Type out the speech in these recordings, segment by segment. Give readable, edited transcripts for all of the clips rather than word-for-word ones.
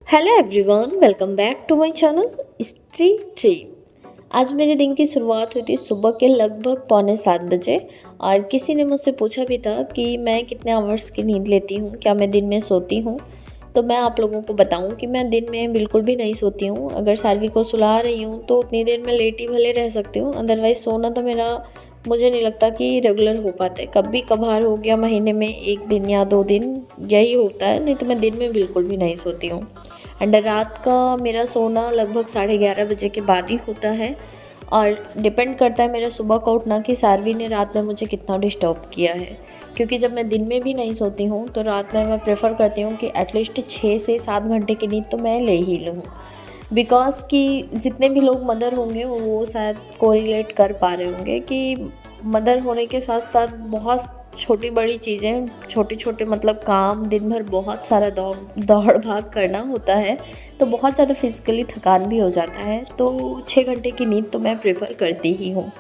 Hello everyone, welcome back to my channel स्त्री ट्री। आज मेरे दिन की शुरुआत हुई थी सुबह के लगभग 6:45 बजे। और किसी ने मुझसे पूछा भी था कि मैं कितने आवर्स की नींद लेती हूँ, क्या मैं दिन में सोती हूँ। तो मैं आप लोगों को बताऊँ कि मैं दिन में बिल्कुल भी नहीं सोती हूँ। अगर सार्वी को सुला रही हूँ तो उतनी देर में लेटी भले रह सकती हूँ, अदरवाइज़ सोना तो मुझे नहीं लगता कि रेगुलर हो पाता है। कभी कभार हो गया, महीने में 1 दिन या 2 दिन यही होता है, नहीं तो मैं दिन में बिल्कुल भी नहीं सोती हूँ। एंड रात का मेरा सोना लगभग 11:30 बजे के बाद ही होता है। और डिपेंड करता है मेरा सुबह का उठना कि सार्वी ने रात में मुझे कितना डिस्टर्ब किया है। क्योंकि जब मैं दिन में भी नहीं सोती हूँ तो रात में मैं प्रेफर करती हूँ कि एटलीस्ट 6 से 7 घंटे की नींद तो मैं ले ही लूँ। बिकॉज़ कि जितने भी लोग मदर होंगे वो शायद कोरिलेट कर पा रहे होंगे कि मदर होने के साथ साथ बहुत छोटी बड़ी चीज़ें, छोटे छोटे मतलब काम, दिन भर बहुत सारा दौड़ भाग करना होता है, तो बहुत ज़्यादा फिज़िकली थकान भी हो जाता है। तो 6 घंटे की नींद तो मैं प्रेफर करती ही हूँ।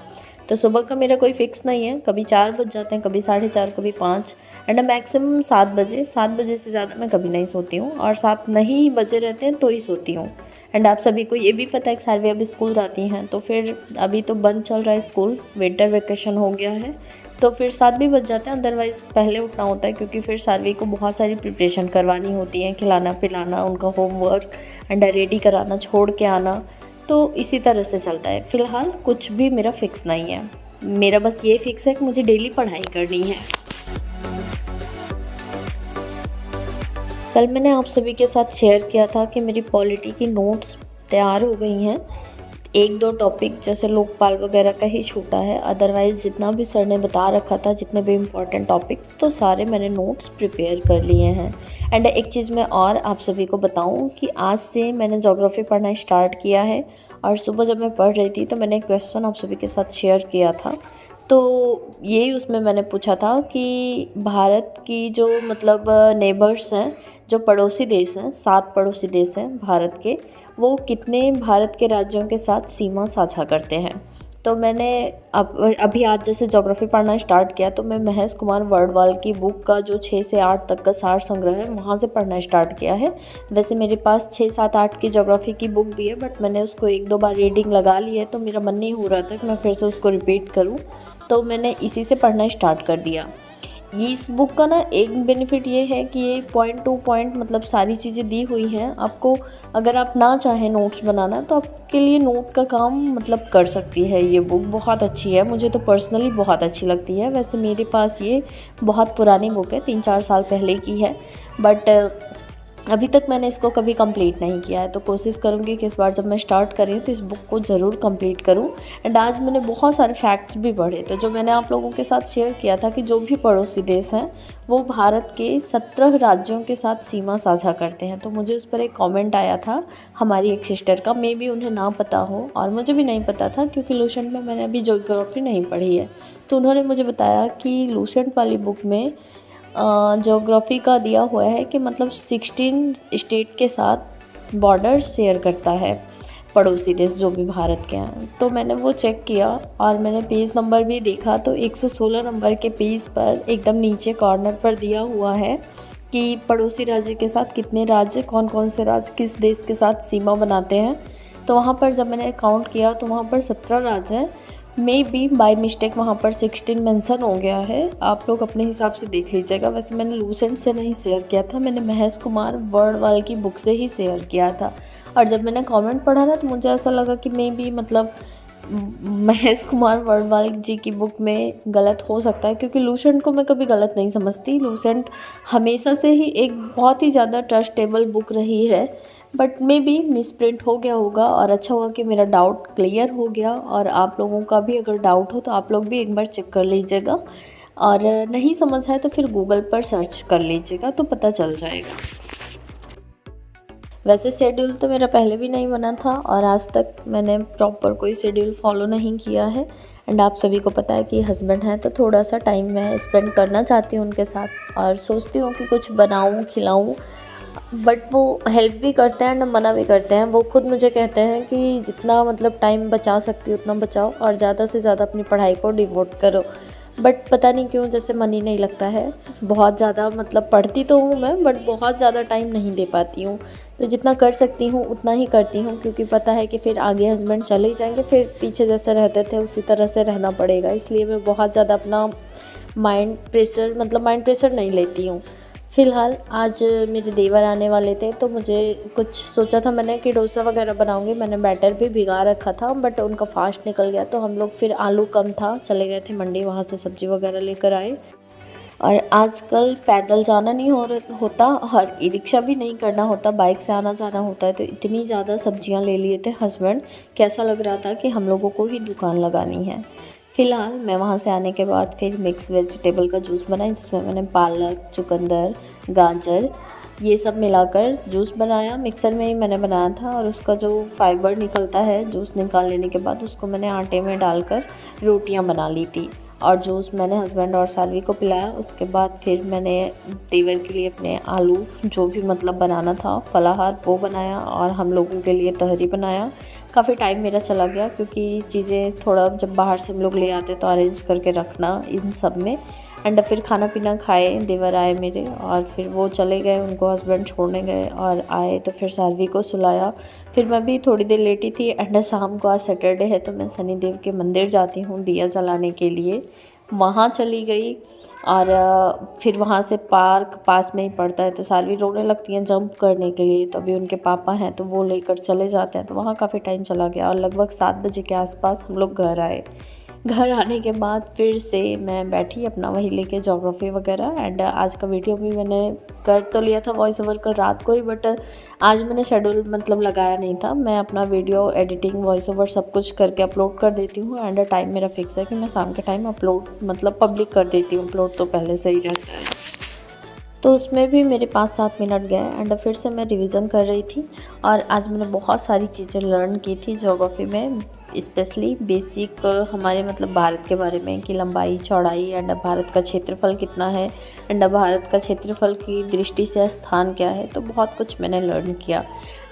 तो सुबह का मेरा कोई फ़िक्स नहीं है, कभी 4 बज जाते हैं, कभी 4:30, कभी 5 एंड मैक्सिमम 7 बजे। 7 बजे से ज़्यादा मैं कभी नहीं सोती हूँ, और 7 नहीं बजे रहते हैं तो ही सोती हूँ। एंड आप सभी को ये भी पता है कि सार्वी अभी स्कूल जाती हैं, तो फिर अभी तो बंद चल रहा है स्कूल, विंटर वेकेशन हो गया है, तो फिर 7 भी बज जाते हैं। अदरवाइज़ पहले उठना होता है, क्योंकि फिर सार्वी को बहुत सारी प्रिपरेशन करवानी होती है, खिलाना पिलाना, उनका होमवर्क एंड रेडी कराना, छोड़ के आना। तो इसी तरह से चलता है। फ़िलहाल कुछ भी मेरा फ़िक्स नहीं है, मेरा बस ये फ़िक्स है कि मुझे डेली पढ़ाई करनी है। कल मैंने आप सभी के साथ शेयर किया था कि मेरी पॉलिटी की नोट्स तैयार हो गई हैं। 1-2 टॉपिक जैसे लोकपाल वगैरह का ही छूटा है, अदरवाइज़ जितना भी सर ने बता रखा था, जितने भी इम्पोर्टेंट टॉपिक्स, तो सारे मैंने नोट्स प्रिपेयर कर लिए हैं। एंड एक चीज़ मैं और आप सभी को बताऊं कि आज से मैंने ज्योग्राफी पढ़ना स्टार्ट किया है। और सुबह जब मैं पढ़ रही थी तो मैंने एक क्वेश्चन आप सभी के साथ शेयर किया था। तो यही उसमें मैंने पूछा था कि भारत की जो मतलब नेबर्स हैं, जो पड़ोसी देश हैं, 7 पड़ोसी देश हैं भारत के, वो कितने भारत के राज्यों के साथ सीमा साझा करते हैं। तो मैंने अभी आज जैसे ज्योग्राफी पढ़ना स्टार्ट किया, तो मैं महेश कुमार वर्डवाल की बुक का जो 6 से 8 तक का सार संग्रह है, वहाँ से पढ़ना स्टार्ट किया है। वैसे मेरे पास 6, 7, 8 की ज्योग्राफी की बुक भी है, बट मैंने उसको 1-2 बार रीडिंग लगा ली है, तो मेरा मन नहीं हो रहा था कि मैं फिर से उसको रिपीट करूँ, तो मैंने इसी से पढ़ना स्टार्ट कर दिया। ये इस बुक का ना एक बेनिफिट ये है कि ये पॉइंट टू पॉइंट मतलब सारी चीज़ें दी हुई हैं आपको। अगर आप ना चाहें नोट्स बनाना, तो आपके लिए नोट का काम मतलब कर सकती है। ये बुक बहुत अच्छी है, मुझे तो पर्सनली बहुत अच्छी लगती है। वैसे मेरे पास ये बहुत पुरानी बुक है, 3-4 साल पहले की है, बट अभी तक मैंने इसको कभी कंप्लीट नहीं किया है। तो कोशिश करूँगी कि इस बार जब मैं स्टार्ट करूँ तो इस बुक को ज़रूर कंप्लीट करूँ। एंड आज मैंने बहुत सारे फैक्ट्स भी पढ़े, तो जो मैंने आप लोगों के साथ शेयर किया था कि जो भी पड़ोसी देश हैं वो भारत के 17 राज्यों के साथ सीमा साझा करते हैं। तो मुझे उस पर एक कमेंट आया था हमारी एक सिस्टर का, मे बी उन्हें ना पता हो और मुझे भी नहीं पता था, क्योंकि लूसेंट में मैंने अभी ज्योग्राफी नहीं पढ़ी है। तो उन्होंने मुझे बताया कि लूसेंट वाली बुक में ज्योग्राफी का दिया हुआ है कि मतलब 16 स्टेट के साथ बॉर्डर शेयर करता है पड़ोसी देश जो भी भारत के हैं। तो मैंने वो चेक किया और मैंने पेज नंबर भी देखा, तो 116 नंबर के पेज पर एकदम नीचे कॉर्नर पर दिया हुआ है कि पड़ोसी राज्य के साथ कितने राज्य, कौन कौन से राज्य किस देश के साथ सीमा बनाते हैं। तो वहाँ पर जब मैंने काउंट किया तो वहाँ पर 17 राज्य हैं। मे बी बाय मिस्टेक वहाँ पर 16 मेंशन हो गया है, आप लोग अपने हिसाब से देख लीजिएगा। वैसे मैंने लूसेंट से नहीं शेयर किया था, मैंने महेश कुमार वर्डवाल की बुक से ही शेयर किया था। और जब मैंने कमेंट पढ़ा ना, तो मुझे ऐसा लगा कि मे बी मतलब महेश कुमार वर्डवाल जी की बुक में गलत हो सकता है, क्योंकि लूसेंट को मैं कभी गलत नहीं समझती। लूसेंट हमेशा से ही एक बहुत ही ज़्यादा ट्रस्टेबल बुक रही है, बट मे बी मिसप्रिंट हो गया होगा। और अच्छा हुआ कि मेरा डाउट क्लियर हो गया। और आप लोगों का भी अगर डाउट हो तो आप लोग भी एक बार चेक कर लीजिएगा, और नहीं समझ आए तो फिर गूगल पर सर्च कर लीजिएगा, तो पता चल जाएगा। वैसे शेड्यूल तो मेरा पहले भी नहीं बना था, और आज तक मैंने प्रॉपर कोई शेड्यूल फॉलो नहीं किया है। एंड आप सभी को पता है कि हस्बैंड हैं, तो थोड़ा सा टाइम मैं स्पेंड करना चाहती हूँ उनके साथ, और सोचती हूँ कि कुछ बनाऊँ खिलाऊँ। बट वो हेल्प भी करते हैं एंड मना भी करते हैं। वो खुद मुझे कहते हैं कि जितना मतलब टाइम बचा सकती हो उतना बचाओ, और ज़्यादा से ज़्यादा अपनी पढ़ाई को डिवोट करो। बट पता नहीं क्यों जैसे मन ही नहीं लगता है। बहुत ज़्यादा मतलब पढ़ती तो हूँ मैं, बट बहुत ज़्यादा टाइम नहीं दे पाती हूँ। तो जितना कर सकती हूँ उतना ही करती हूँ, क्योंकि पता है कि फिर आगे हस्बैंड चले ही जाएंगे, फिर पीछे जैसे रहते थे उसी तरह से रहना पड़ेगा। इसलिए मैं बहुत ज़्यादा अपना माइंड प्रेशर नहीं लेती हूँ। फ़िलहाल आज मेरे देवर आने वाले थे, तो मुझे कुछ सोचा था मैंने कि डोसा वगैरह बनाऊंगी। मैंने बैटर भी भिगा रखा था, बट उनका फास्ट निकल गया, तो हम लोग फिर आलू कम था, चले गए थे मंडी, वहाँ से सब्ज़ी वगैरह लेकर आए। और आजकल पैदल जाना नहीं होता और ई रिक्शा भी नहीं करना होता, बाइक से आना जाना होता है। तो इतनी ज़्यादा सब्जियां ले लिए थे हस्बैंड, कैसा लग रहा था कि हम लोगों को ही दुकान लगानी है। फ़िलहाल मैं वहाँ से आने के बाद फिर मिक्स वेजिटेबल का जूस बनाया, जिसमें मैंने पालक, चुकंदर, गाजर ये सब मिलाकर जूस बनाया। मिक्सर में ही मैंने बनाया था, और उसका जो फाइबर निकलता है जूस निकाल लेने के बाद, उसको मैंने आटे में डालकर रोटियां बना ली थी। और जूस मैंने हस्बैंड और सालवी को पिलाया। उसके बाद फिर मैंने देवर के लिए अपने आलू जो भी बनाना था फलाहार वो बनाया, और हम लोगों के लिए तहरी बनाया। काफ़ी टाइम मेरा चला गया, क्योंकि चीज़ें थोड़ा जब बाहर से हम लोग ले आते तो अरेंज करके रखना इन सब में। एंड फिर खाना पीना खाए, देवर आए मेरे, और फिर वो चले गए, उनको हस्बैंड छोड़ने गए और आए, तो फिर सालवी को सुलाया। फिर मैं भी थोड़ी देर लेटी थी। एंड शाम को आज सैटरडे है, तो मैं शनिदेव के मंदिर जाती हूँ दिया जलाने के लिए, वहाँ चली गई। और फिर वहाँ से पार्क पास में ही पड़ता है, तो सालवी रोने लगती हैं जंप करने के लिए, तो अभी उनके पापा हैं तो वो लेकर चले जाते हैं, तो वहाँ काफ़ी टाइम चला गया। और लगभग 7 बजे के आसपास हम लोग घर आए। घर आने के बाद फिर से मैं बैठी अपना वही लेके ज्योग्राफी वगैरह। एंड आज का वीडियो भी मैंने कर तो लिया था वॉइस ओवर कल रात को ही, बट आज मैंने शेड्यूल लगाया नहीं था। मैं अपना वीडियो एडिटिंग वॉइस ओवर सब कुछ करके अपलोड कर देती हूँ। एंड टाइम मेरा फिक्स है कि मैं शाम के टाइम अपलोड पब्लिक कर देती हूँ। अपलोड तो पहले से ही रहता है, तो उसमें भी मेरे 5-7 मिनट गए। एंड फिर से मैं रिवीजन कर रही थी, और आज मैंने बहुत सारी चीज़ें लर्न की थी ज्योग्राफी में, स्पेशली बेसिक हमारे भारत के बारे में कि लंबाई चौड़ाई, एंड भारत का क्षेत्रफल कितना है, एंड भारत का क्षेत्रफल की दृष्टि से स्थान क्या है। तो बहुत कुछ मैंने लर्न किया।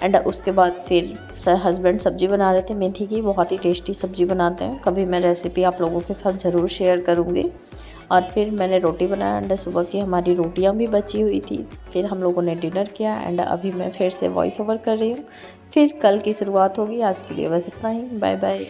एंड उसके बाद फिर हस्बैंड सब्ज़ी बना रहे थे मेथी की, बहुत ही टेस्टी सब्ज़ी बनाते हैं। कभी मैं रेसिपी आप लोगों के साथ ज़रूर शेयर करूँगी। और फिर मैंने रोटी बनाया, एंड सुबह की हमारी रोटियां भी बची हुई थी। फिर हम लोगों ने डिनर किया, एंड अभी मैं फिर से वॉइस ओवर कर रही हूँ। फिर कल की शुरुआत होगी। आज के लिए बस इतना ही। Bye bye.